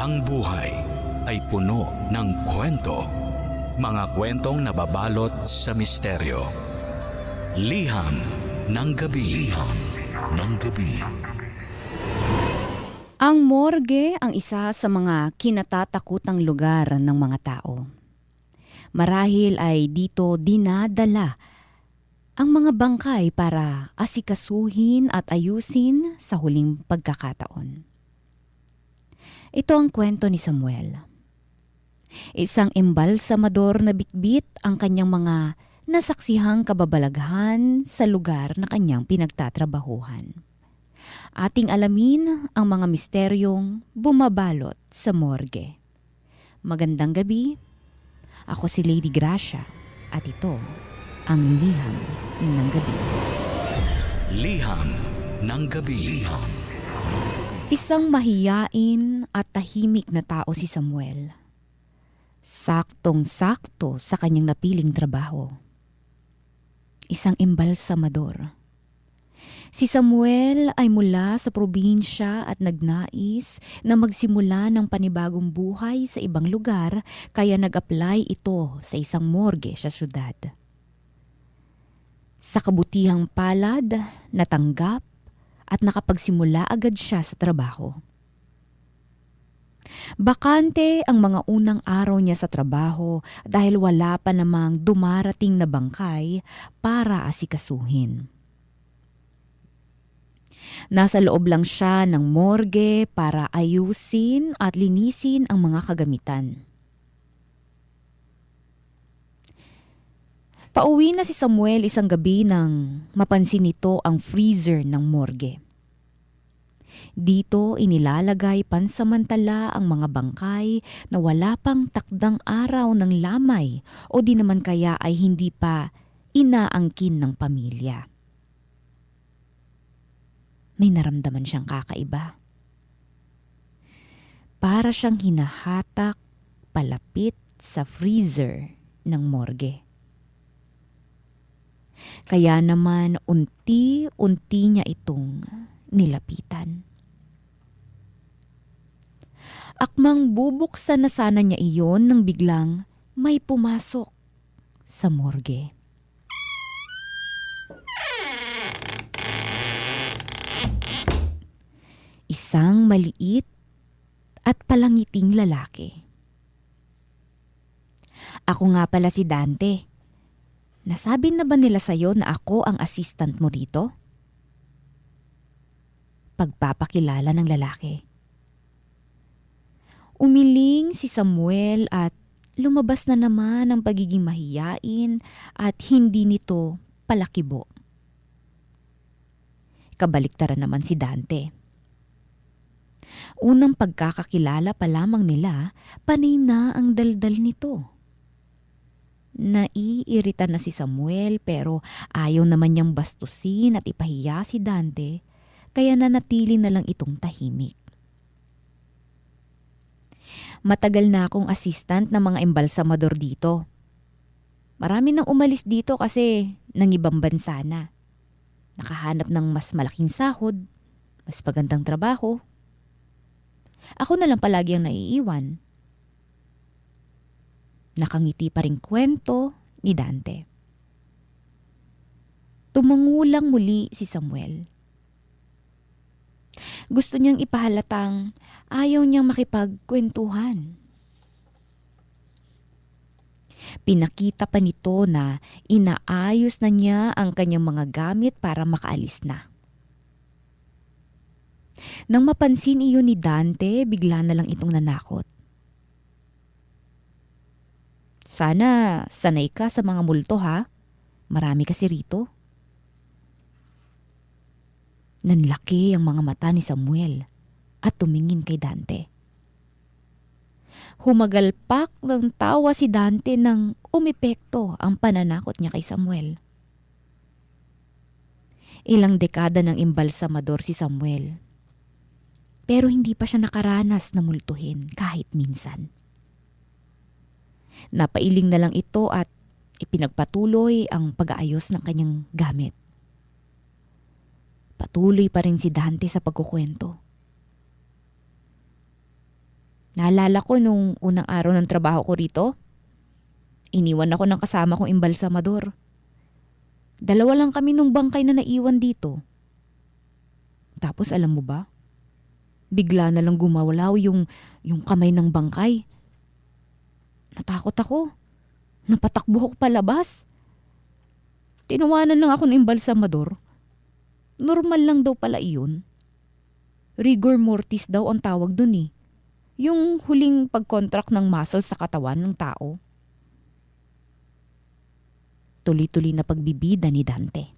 Ang buhay ay puno ng kwento. Mga kwentong nababalot sa misteryo. Liham ng gabi. Liham ng gabi. Ang morgue ang isa sa mga kinatatakutang lugar ng mga tao. Marahil ay dito dinadala ang mga bangkay para asikasuhin at ayusin sa huling pagkakataon. Ito ang kwento ni Samuel. Isang embalsamador na bitbit ang kanyang mga nasaksihang kababalaghan sa lugar na kanyang pinagtatrabahuhan. Ating alamin ang mga misteryong bumabalot sa morgue. Magandang gabi. Ako si Lady Gracia at ito ang Liham ng Gabi. Liham ng gabi. Liham. Isang mahiyain at tahimik na tao si Samuel. Saktong-sakto sa kanyang napiling trabaho. Isang embalsamador. Si Samuel ay mula sa probinsya at nagnais na magsimula ng panibagong buhay sa ibang lugar kaya nag-apply ito sa isang morgue sa syudad. Sa kabutihang palad, natanggap at nakapagsimula agad siya sa trabaho. Bakante ang mga unang araw niya sa trabaho dahil wala pa namang dumarating na bangkay para asikasuhin. Nasa loob lang siya ng morgue para ayusin at linisin ang mga kagamitan. Pauwi na si Samuel isang gabi nang mapansin nito ang freezer ng morgue. Dito inilalagay pansamantala ang mga bangkay na wala pang takdang araw ng lamay o di naman kaya ay hindi pa inaangkin ng pamilya. May naramdaman siyang kakaiba. Para siyang hinahatak palapit sa freezer ng morgue. Kaya naman unti-unti niya itong nilapitan. Akmang bubuksan na sana niya iyon nang biglang may pumasok sa morgue. Isang maliit at palangiting lalaki. Ako nga pala si Dante. Nasabi na ba nila sa'yo na ako ang assistant mo rito? Pagpapakilala ng lalaki. Umiling si Samuel at lumabas na naman ang pagiging mahiyain at hindi nito palakibo. Kabaliktaran naman si Dante. Unang pagkakakilala pa lamang nila, panay na ang daldal nito. Naiirita na si Samuel pero ayaw naman niyang bastusin at ipahiya si Dante kaya nanatili na lang itong tahimik. Matagal na akong assistant ng mga embalsamador dito. Marami nang umalis dito kasi nang ibang bansa na. Nakahanap ng mas malaking sahod, mas magandang trabaho. Ako na lang palagi ang naiiwan. Nakangiti pa ring kwento ni Dante. Tumangulang muli si Samuel. Gusto niyang ipahalatang ayaw niyang makipagkwentuhan. Pinakita pa nito na inaayos na niya ang kanyang mga gamit para makaalis na. Nang mapansin iyon ni Dante, bigla na lang itong nanakot. Sana sanay ka sa mga multo ha? Marami kasi rito. Nanlaki ang mga mata ni Samuel at tumingin kay Dante. Humagalpak ng tawa si Dante nang umepekto ang pananakot niya kay Samuel. Ilang dekada ng embalsamador si Samuel. Pero hindi pa siya nakaranas na multuhin kahit minsan. Napailing na lang ito at ipinagpatuloy ang pag-aayos ng kanyang gamit. Patuloy pa rin si Dante sa pagkukwento. Naalala ko nung unang araw ng trabaho ko rito, iniwan ako ng kasama kong imbalsamador. Dalawa lang kami nung bangkay na naiwan dito. Tapos alam mo ba, bigla na lang gumawalaw yung kamay ng bangkay. Natakot ako. Napatakbo ako palabas. Tinawanan lang ako ng imbalsamador. Normal lang daw pala iyon. Rigor mortis daw ang tawag dun eh. Yung huling pag-contract ng muscle sa katawan ng tao. Tuloy-tuloy na pagbibida ni Dante.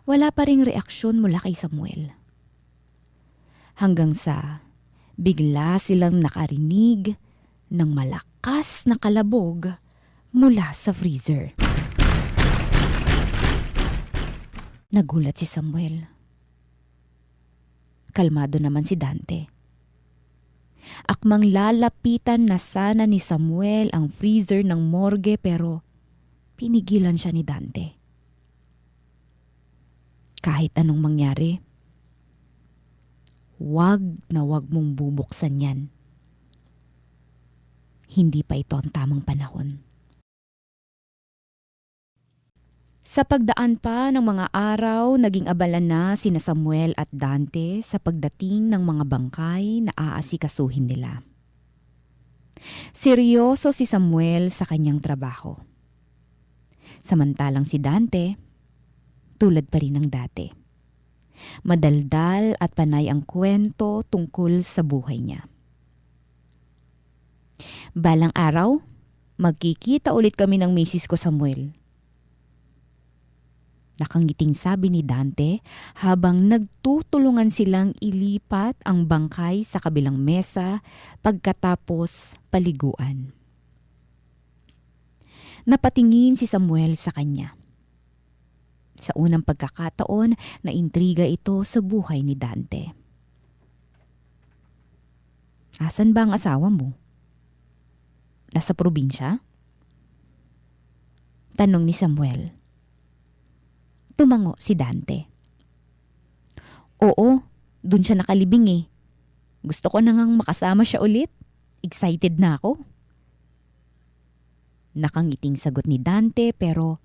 Wala pa ring reaksyon mula kay Samuel. Hanggang sa bigla silang nakarinig ng malakas na kalabog mula sa freezer. Nagulat si Samuel. Kalmado naman si Dante. Akmang lalapitan na sana ni Samuel ang freezer ng morgue pero pinigilan siya ni Dante. Kahit anong mangyari, wag na wag mong bubuksan yan. Hindi pa ito ang tamang panahon. Sa pagdaan pa ng mga araw, naging abala na sina Samuel at Dante sa pagdating ng mga bangkay na aasikasuhin nila. Seryoso si Samuel sa kanyang trabaho. Samantalang si Dante, tulad pa rin ng dati. Madaldal at panay ang kwento tungkol sa buhay niya. Balang araw, magkikita ulit kami ng misis ko, Samuel. Nakangiting sabi ni Dante habang nagtutulungan silang ilipat ang bangkay sa kabilang mesa pagkatapos paliguan. Napatingin si Samuel sa kanya. Sa unang pagkakataon, naintriga ito sa buhay ni Dante. Asan ba ang asawa mo? Nasa probinsya? Tanong ni Samuel. Tumango si Dante. Oo, dun siya nakalibing eh. Gusto ko na ngang makasama siya ulit. Excited na ako. Nakangiting sagot ni Dante pero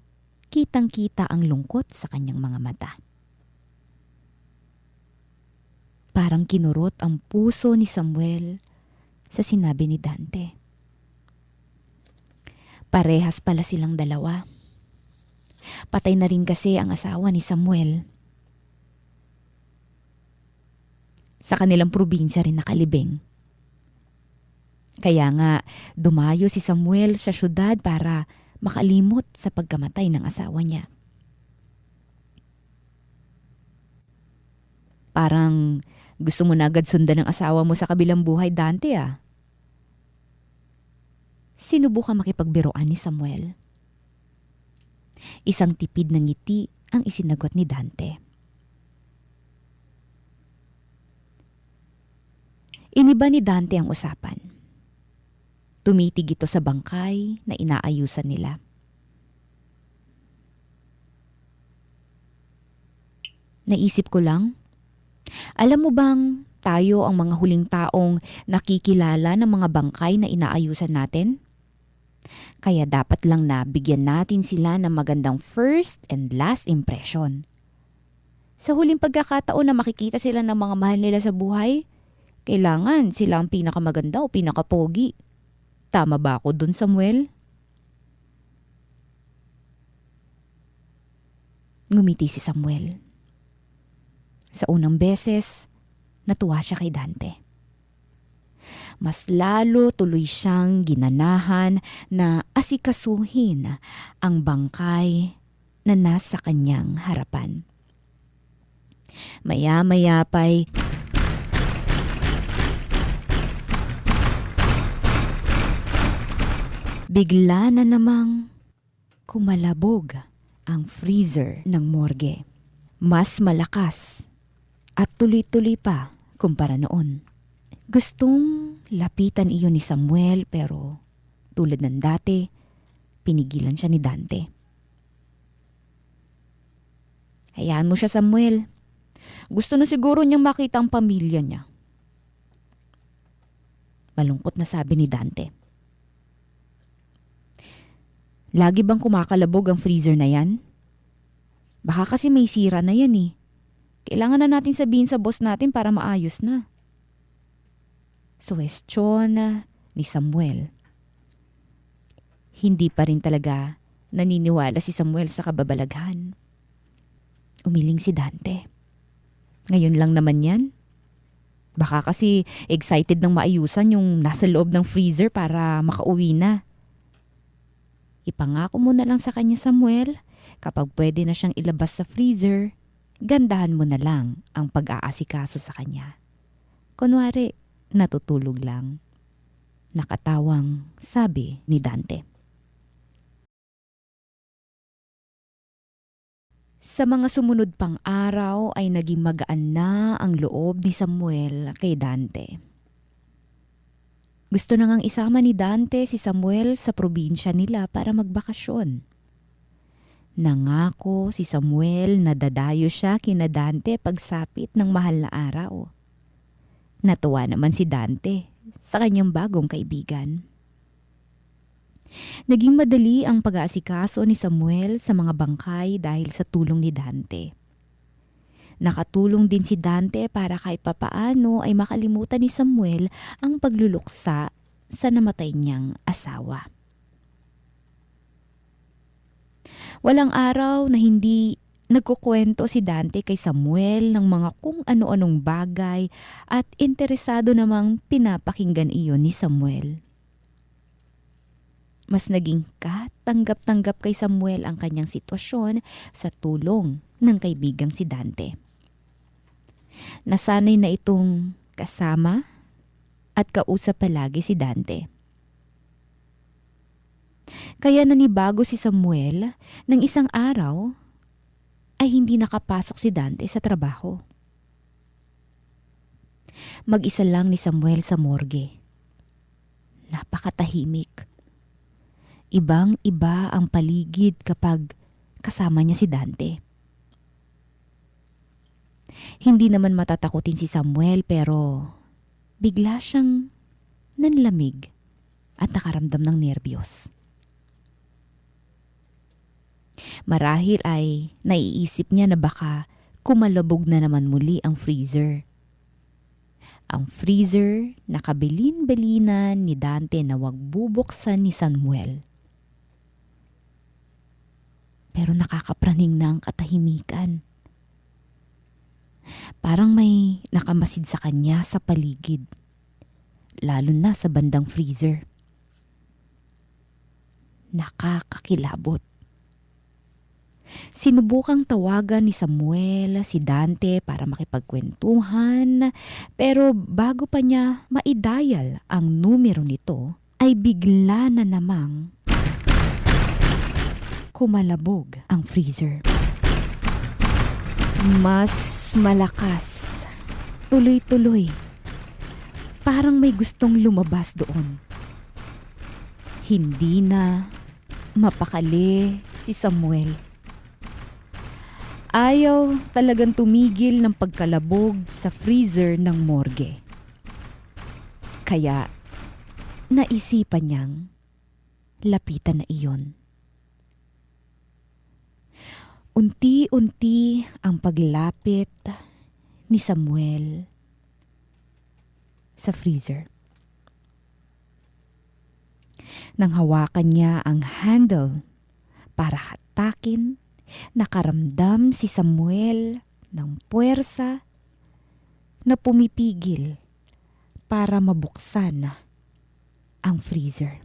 kitang-kita ang lungkot sa kanyang mga mata. Parang kinurot ang puso ni Samuel sa sinabi ni Dante. Parehas pala silang dalawa. Patay na rin kasi ang asawa ni Samuel. Sa kanilang probinsya rin nakalibing. Kaya nga dumayo si Samuel sa syudad para makalimot sa pagkamatay ng asawa niya. Parang gusto mo na agad sundan ng asawa mo sa kabilang buhay, Dante ah. Sinubukan makipagbiruan ni Samuel. Isang tipid na ngiti ang isinagot ni Dante. Iniba ni Dante ang usapan. Tumitig ito sa bangkay na inaayusan nila. Naisip ko lang, alam mo bang tayo ang mga huling taong nakikilala ng mga bangkay na inaayusan natin? Kaya dapat lang na bigyan natin sila ng magandang first and last impression. Sa huling pagkakataon na makikita sila ng mga mahal nila sa buhay, kailangan sila ang pinakamaganda o pinakapogi. Tama ba ako dun, Samuel? Ngumiti si Samuel. Sa unang beses, natuwa siya kay Dante. Mas lalo tuloy siyang ginanahan na asikasuhin ang bangkay na nasa kanyang harapan. Maya-maya pa'y bigla na namang kumalabog ang freezer ng morgue. Mas malakas at tuloy-tuloy pa kumpara noon. Gustong lapitan iyon ni Samuel pero tulad ng dati, pinigilan siya ni Dante. Hayaan mo siya, Samuel. Gusto na siguro niyang makita ang pamilya niya. Malungkot na sabi ni Dante. Lagi bang kumakalabog ang freezer na yan? Baka kasi may sira na yan eh. Kailangan na natin sabihin sa boss natin para maayos na. Suwestyon ni Samuel. Hindi pa rin talaga naniniwala si Samuel sa kababalaghan. Umiling si Dante. Ngayon lang naman yan. Baka kasi excited nang maayusan yung nasa loob ng freezer para makauwi na. Ipangako mo na lang sa kanya, Samuel, kapag pwede na siyang ilabas sa freezer, gandahan mo na lang ang pag-aasikaso sa kanya. Kunwari, natutulog lang. Nakatawang sabi ni Dante. Sa mga sumunod pang araw ay naging magaan na ang loob ni Samuel kay Dante. Gusto na ngang isama ni Dante si Samuel sa probinsya nila para magbakasyon. Nangako si Samuel na dadayo siya kina Dante pagsapit ng mahal na araw. Natuwa naman si Dante sa kanyang bagong kaibigan. Naging madali ang pag-aasikaso ni Samuel sa mga bangkay dahil sa tulong ni Dante. Nakatulong din si Dante para kahit papaano ay makalimutan ni Samuel ang pagluluksa sa namatay niyang asawa. Walang araw na hindi nagkukwento si Dante kay Samuel ng mga kung ano-anong bagay at interesado namang pinapakinggan iyon ni Samuel. Mas naging katanggap-tanggap kay Samuel ang kanyang sitwasyon sa tulong ng kaibigang si Dante. Nasanay na itong kasama at kausap palagi si Dante. Kaya nanibago si Samuel nang isang araw ay hindi nakapasok si Dante sa trabaho. Mag-isa lang ni Samuel sa morgue. Napakatahimik. Ibang-iba ang paligid kapag kasama niya si Dante. Hindi naman matatakutin si Samuel pero bigla siyang nanlamig at nakaramdam ng nerbiyos. Marahil ay naiisip niya na baka kumalabog na naman muli ang freezer. Ang freezer na kabilin-bilinan ni Dante na wag bubuksan ni Samuel. Pero nakakapraning na ang katahimikan. Parang may nakamasid sa kanya sa paligid, lalo na sa bandang freezer. Nakakakilabot. Sinubukang tawagan ni Samuel si Dante para makipagkwentuhan, pero bago pa niya maidayal ang numero nito, ay bigla na namang kumalabog ang freezer. Mas malakas, tuloy-tuloy. Parang may gustong lumabas doon. Hindi na mapakali si Samuel. Ayaw talagang tumigil ng pagkalabog sa freezer ng morgue. Kaya naisipan niyang lapitan na iyon. Unti-unti ang paglapit ni Samuel sa freezer. Nang hawakan niya ang handle para hatakin, nakaramdam si Samuel ng puwersa na pumipigil para mabuksan ang freezer.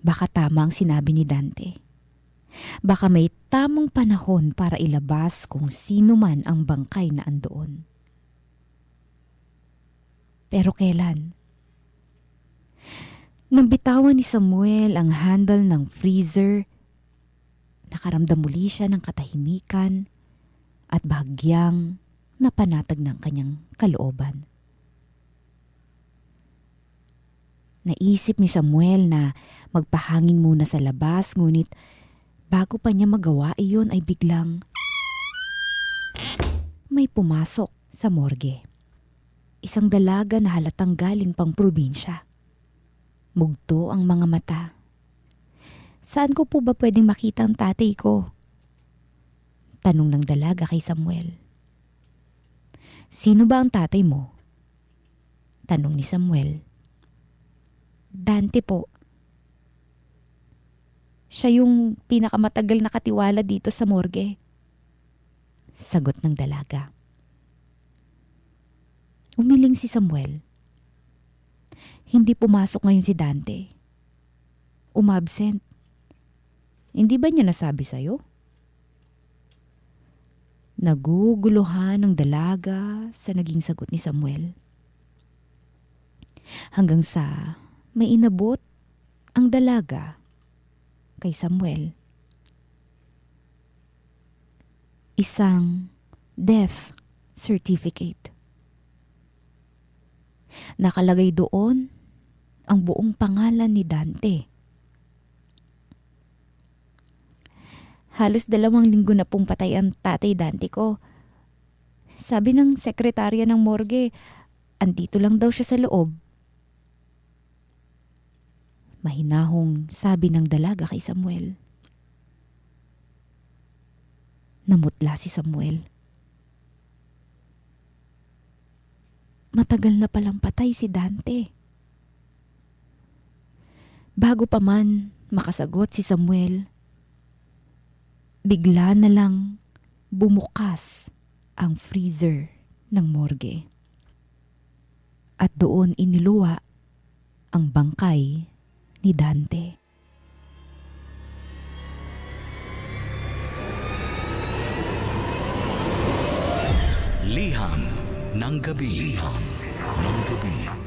Baka tama ang sinabi ni Dante. Baka may tamang panahon para ilabas kung sino man ang bangkay na andoon. Pero kailan? Nang bitawan ni Samuel ang handle ng freezer, nakaramdam muli siya ng katahimikan at bahagyang napanatag ng kanyang kalooban. Naisip ni Samuel na magpahangin muna sa labas, ngunit bago pa niya magawa iyon ay biglang may pumasok sa morgue. Isang dalaga na halatang galing pang probinsya. Mugto ang mga mata. Saan ko po ba pwedeng makita ang tatay ko? Tanong ng dalaga kay Samuel. Sino ba ang tatay mo? Tanong ni Samuel. Dante po. Siya yung pinakamatagal na katiwala dito sa morgue. Sagot ng dalaga. Umiling si Samuel. Hindi pumasok ngayon si Dante. Umabsent. Hindi ba niya nasabi sa'yo? Naguguluhan ng dalaga sa naging sagot ni Samuel. Hanggang sa may inabot ang dalaga kay Samuel. Isang death certificate. Nakalagay doon ang buong pangalan ni Dante. Halos 2 linggo na pong patay ang tatay Dante ko. Sabi ng sekretarya ng morgue, andito lang daw siya sa loob. Mahinahong sabi ng dalaga kay Samuel. Namutla si Samuel. Matagal na palang patay si Dante. Bago pa man makasagot si Samuel, bigla na lang bumukas ang freezer ng morgue. At doon iniluwa ang bangkay ni Dante. Liham ng gabi. Liham ng gabi.